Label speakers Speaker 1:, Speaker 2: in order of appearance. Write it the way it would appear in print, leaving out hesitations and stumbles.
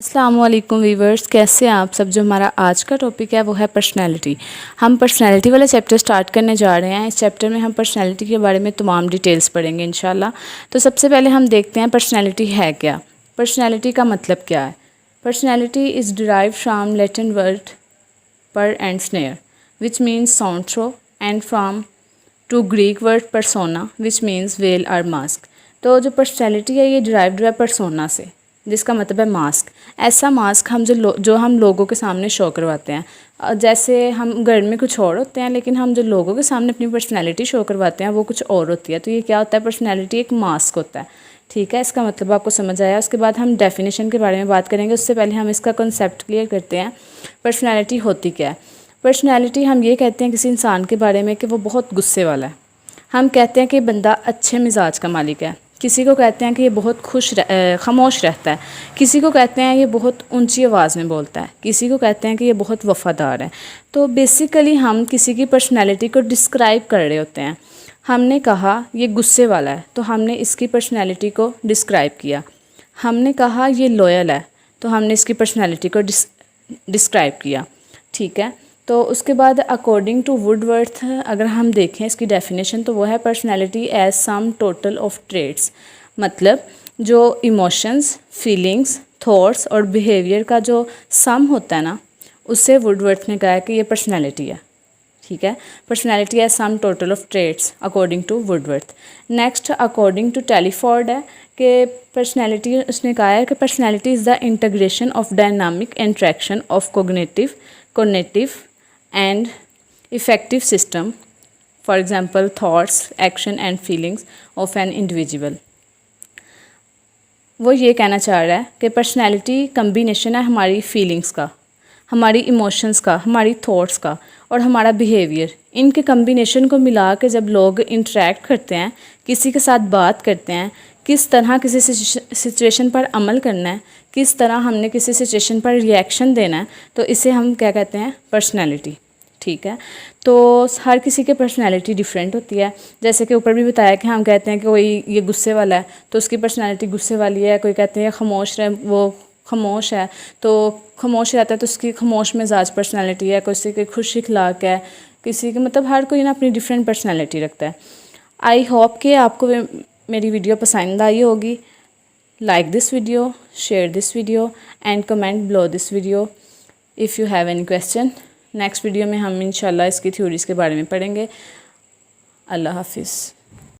Speaker 1: अस्सलामुअलैकुम वीवर्स, कैसे हैं आप सब। जो हमारा आज का टॉपिक है वो है पर्सनैलिटी। हम पर्सनैलिटी वाला चैप्टर स्टार्ट करने जा रहे हैं। इस चैप्टर में हम पर्सनैलिटी के बारे में तमाम डिटेल्स पढ़ेंगे इंशाल्लाह। तो सबसे पहले हम देखते हैं पर्सनैलिटी है क्या। पर्सनैलिटी का मतलब क्या है। Personality is derived from Latin word per and sonare which means sound through and from to Greek word persona which means veil और मास्क। तो जो पर्सनैलिटी है ये डिराइव्ड है परसोना से, जिसका मतलब है मास्क। ऐसा मास्क हम जो हम लोगों के सामने शो करवाते हैं। जैसे हम घर में कुछ और होते हैं, लेकिन हम जो लोगों के सामने अपनी पर्सनैलिटी शो करवाते हैं वो कुछ और होती है। तो ये क्या होता है, पर्सनैलिटी एक मास्क होता है। ठीक है, इसका मतलब आपको समझ आया। उसके बाद हम डेफिनेशन के बारे में बात करेंगे। उससे पहले हम इसका कॉन्सेप्ट क्लियर करते हैं, पर्सनैलिटी होती क्या है। पर्सनैलिटी हम ये कहते हैं किसी इंसान के बारे में कि वो बहुत गुस्से वाला है। हम कहते हैं कि बंदा अच्छे मिजाज का मालिक है। किसी को कहते हैं कि ये बहुत खामोश रहता है। किसी को कहते हैं ये बहुत ऊंची आवाज़ में बोलता है। किसी को कहते हैं कि ये बहुत वफ़ादार है। तो बेसिकली हम किसी की पर्सनैलिटी को डिस्क्राइब कर रहे होते हैं। हमने कहा ये गुस्से वाला है तो हमने इसकी पर्सनैलिटी को डिस्क्राइब किया। हमने कहा ये लॉयल है तो हमने इसकी पर्सनैलिटी को डिस्क्राइब किया। ठीक है, तो उसके बाद अकॉर्डिंग टू वुडवर्थ अगर हम देखें इसकी डेफिनेशन तो वो है personality as sum total of traits. मतलब जो इमोशंस, फीलिंग्स, थॉट्स और बिहेवियर का जो सम होता है ना, उससे वुडवर्थ ने कहा है कि ये पर्सनैलिटी है। ठीक है, personality as sum total of traits according to Woodworth. Next according to Telford है कि पर्सनैलिटी, उसने कहा है कि personality is the integration of dynamic interaction of cognitive and effective system, for example thoughts, action and feelings of an individual। वो ये कहना चाह रहा है कि पर्सनैलिटी कम्बिनेशन है हमारी फीलिंग्स का, हमारी इमोशंस का, हमारी थॉट्स का और हमारा बिहेवियर। इनके कम्बिनेशन को मिला के जब लोग इंटरेक्ट करते हैं, किसी के साथ बात करते हैं, किस तरह किसी सिचुएशन पर अमल करना है, किस तरह हमने किसी सिचुएशन पर रिएक्शन देना है, तो इसे हम क्या कहते हैं, पर्सनैलिटी। ठीक है, तो हर किसी की पर्सनैलिटी डिफरेंट होती है। जैसे कि ऊपर भी बताया कि हम कहते हैं कि कोई ये गुस्से वाला है तो उसकी पर्सनैलिटी गुस्से वाली है। कोई कहते हैं वो खामोश है तो खामोश रहता है तो उसकी खामोश मिजाज पर्सनैलिटी है। किसी की खुश इखलाक है, किसी की मतलब हर कोई ना अपनी डिफरेंट पर्सनैलिटी रखता है। आई होप कि आपको मेरी वीडियो पसंद आई होगी। Like this video, share this video and comment below this video if you have any question. Next video में हम इंशाल्लाह इसकी थ्योरीज़ के बारे में पढ़ेंगे। अल्लाह हाफिज़।